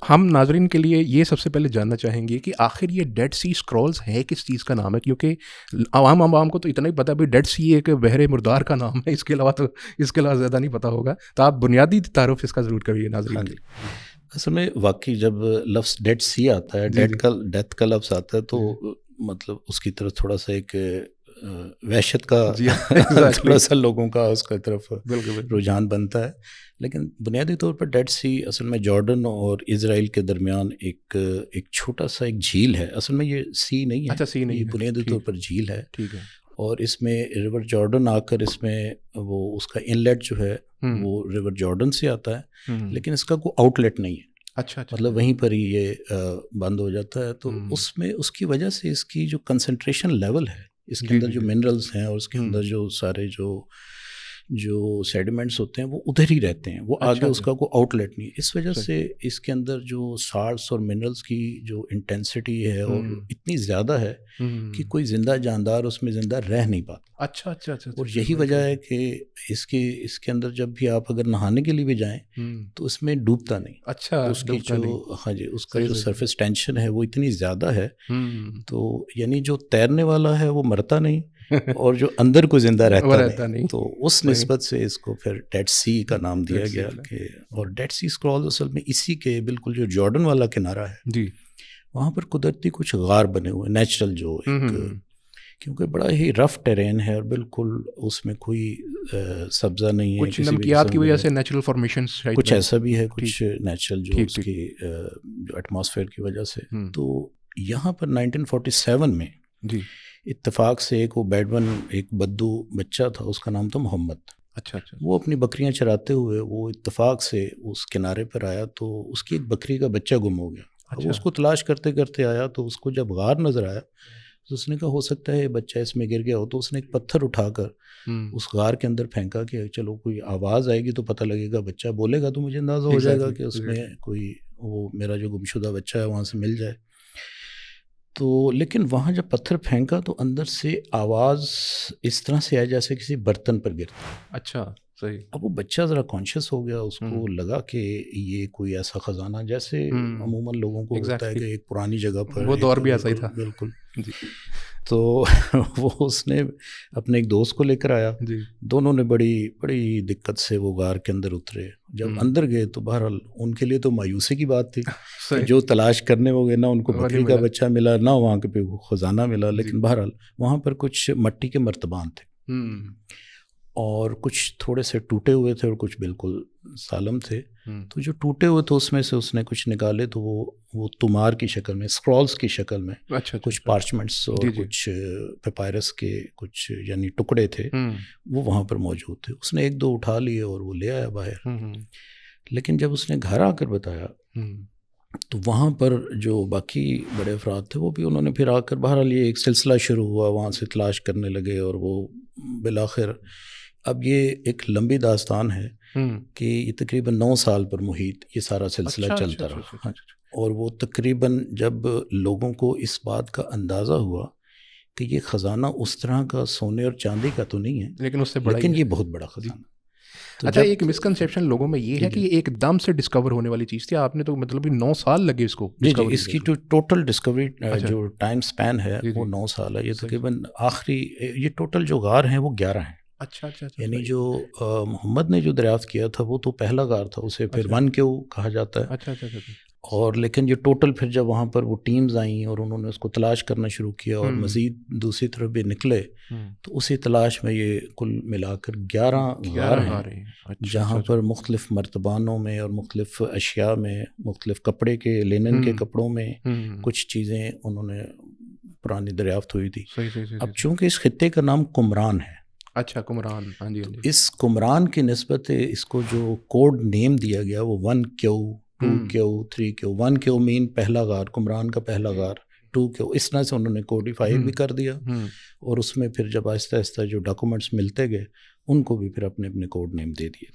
ہم ناظرین کے لیے یہ سب سے پہلے جاننا چاہیں گے کہ آخر یہ ڈیڈ سی اسکرولز ہے کس چیز کا نام ہے، کیونکہ عوام کو تو اتنا ہی پتہ ہے ڈیڈ سی ایک بحر مردار کا نام ہے، اس کے علاوہ زیادہ نہیں پتہ ہوگا، تو آپ بنیادی تعارف اس کا ضرور کریے ناظرین کے لیے۔ اصل میں واقعی جب لفظ ڈیڈ سی آتا ہے، ڈیتھ کا لفظ آتا ہے، تو مطلب اس کی طرف تھوڑا سا ایک وحشت کا تھوڑا سا لوگوں کا اس کا طرف رجحان بنتا ہے، لیکن بنیادی طور پر ڈیڈ سی اصل میں جارڈن اور اسرائیل کے درمیان ایک چھوٹا سا ایک جھیل ہے۔ اصل میں یہ سی نہیں ہے، یہ بنیادی طور پر جھیل ہے، اور اس میں ریور جارڈن آ کر اس میں وہ اس کا انلیٹ جو ہے وہ ریور جارڈن سے آتا ہے، لیکن اس کا کوئی آؤٹ لیٹ نہیں ہے۔ اچھا مطلب وہیں پر ہی یہ بند ہو جاتا ہے، تو اس میں اس کی وجہ سے اس کی جو کنسنٹریشن لیول ہے، اس کے اندر جو منرلز ہیں اور اس کے اندر جو سارے جو سیڈیمنٹس ہوتے ہیں وہ ادھر ہی رہتے ہیں، وہ آگے اس کا کوئی آؤٹ لیٹ نہیں ہے۔ اس وجہ سے اس کے اندر جو سالٹس اور منرلز کی جو انٹینسٹی ہے اور اتنی زیادہ ہے کہ کوئی زندہ جاندار اس میں زندہ رہ نہیں پاتا۔ اچھا اور یہی وجہ ہے کہ اس کے اندر جب بھی آپ اگر نہانے کے لیے بھی جائیں تو اس میں ڈوبتا نہیں۔ اچھا، اس کی جو اس کا جو سرفیس ٹینشن ہے وہ اتنی زیادہ ہے، تو یعنی جو تیرنے والا ہے وہ مرتا نہیں اور جو اندر کو زندہ رہتا نہیں، تو اس نسبت سے اس کو پھر ڈیڈ سی کا نام دیا گیا۔ اور ڈیڈ سی اسکرول اصل میں اسی کے بالکل جو جارڈن والا کنارہ ہے جی، وہاں پر قدرتی کچھ غار بنے ہوئے نیچرل، جو ایک کیونکہ بڑا ہی رف ٹیرین ہے اور بالکل اس میں کوئی سبزہ نہیں ہے، کچھ نمکیات کی وجہ سے نیچرل فارمیشنز کچھ ایسا بھی ہے، کچھ نیچرل جو اس کی جو ایٹماسفیئر کی وجہ سے۔ تو یہاں پر 1947 میں جی اتفاق سے ایک وہ ایک بدو بچہ تھا، اس کا نام تھا محمد۔ اچھا، وہ اپنی بکریاں چراتے ہوئے وہ اتفاق سے اس کنارے پر آیا، تو اس کی ایک بکری کا بچہ گم ہو گیا۔ وہ اس کو تلاش کرتے کرتے آیا، تو اس کو جب غار نظر آیا تو اس نے کہا ہو سکتا ہے بچہ اس میں گر گیا ہو، تو اس نے ایک پتھر اٹھا کر اس غار کے اندر پھینکا کہ چلو کوئی آواز آئے گی تو پتہ لگے گا، بچہ بولے گا تو مجھے اندازہ ہو جائے گا کہ اس میں کوئی وہ میرا جو گمشدہ بچہ ہے وہاں سے مل جائے۔ تو لیکن وہاں جب پتھر پھینکا تو اندر سے آواز اس طرح سے آئی جیسے کسی برتن پر گرتا۔ اچھا، صحیح۔ اب وہ بچہ ذرا کانشیس ہو گیا، اس کو لگا کہ یہ کوئی ایسا خزانہ، جیسے عموماً لوگوں کو ہوتا ہے کہ ایک پرانی جگہ پر، وہ دور بھی ایسا ہی تھا بالکل جی۔ تو وہ اس نے اپنے ایک دوست کو لے کر آیا، دونوں نے بڑی دقت سے وہ غار کے اندر اترے۔ جب اندر گئے تو بہرحال ان کے لیے تو مایوسی کی بات تھی کہ جو تلاش کرنے وہ گئے، نہ ان کو بکری کا بچہ ملا، نہ وہاں پہ خزانہ ملا، لیکن بہرحال وہاں پر کچھ مٹی کے مرتبان تھے اور کچھ تھوڑے سے ٹوٹے ہوئے تھے اور کچھ بالکل سالم تھے۔ تو جو ٹوٹے ہوئے تھے اس میں سے اس نے کچھ نکالے، تو وہ تمار کی شکل میں، اسکرولز کی شکل میں، کچھ پارچمنٹس اور کچھ پیپائرس کے کچھ یعنی ٹکڑے تھے، وہ وہاں پر موجود تھے۔ اس نے ایک دو اٹھا لیے اور وہ لے آیا باہر، لیکن جب اس نے گھر آ کر بتایا تو وہاں پر جو باقی بڑے افراد تھے وہ بھی انہوں نے پھر آ کر، بہرحال یہ ایک سلسلہ شروع ہوا، وہاں سے تلاش کرنے لگے، اور وہ بالآخر اب یہ ایک لمبی داستان ہے کہ یہ تقریباً 9 سال پر محیط یہ سارا سلسلہ چلتا رہا، اور وہ تقریباً جب لوگوں کو اس بات کا اندازہ ہوا کہ یہ خزانہ اس طرح کا سونے اور چاندی کا تو نہیں ہے، لیکن اس سے بڑا، لیکن یہ بہت بڑا خزانہ۔ اچھا، ایک مسکنسیپشن لوگوں میں یہ ہے کہ یہ ایک دم سے ڈسکور ہونے والی چیز تھی، آپ نے تو مطلب 9 سال لگے اس کو؟ جی، اس کی ٹوٹل ڈسکوری جو ٹائم سپین ہے وہ 9 سال ہے۔ یہ تقریباً آخری یہ ٹوٹل جو غار ہیں وہ 11 ہیں۔ اچھا، یعنی جو محمد نے جو دریافت کیا تھا وہ تو پہلا غار تھا، اسے پھر 1 کیو کہا جاتا ہے۔ اچھا، اور لیکن یہ ٹوٹل پھر جب وہاں پر وہ ٹیمز آئیں اور انہوں نے اس کو تلاش کرنا شروع کیا اور مزید دوسری طرف بھی نکلے، تو اسی تلاش میں یہ کل ملا کر 11 غار ہیں، جہاں پر مختلف مرتبانوں میں اور مختلف اشیاء میں، مختلف کپڑے کے، لینن کے کپڑوں میں کچھ چیزیں انہوں نے پرانی دریافت ہوئی تھی۔ اب چونکہ اس خطے کا نام قمران ہے، اچھا قمران، ہاں جی، اس قمران کی نسبت اس کو جو کوڈ نیم دیا گیا وہ 1 کیو، 2 کیو، 3 کیو۔ 1 کیو مین پہلا غار، قمران کا پہلا غار، 2 کیو، اس طرح سے انہوں نے کوڈیفائی بھی کر دیا، اور اس میں پھر جب آہستہ آہستہ جو ڈاکومنٹس ملتے گئے ان کو بھی پھر اپنے اپنے کوڈ نیم دے دیے۔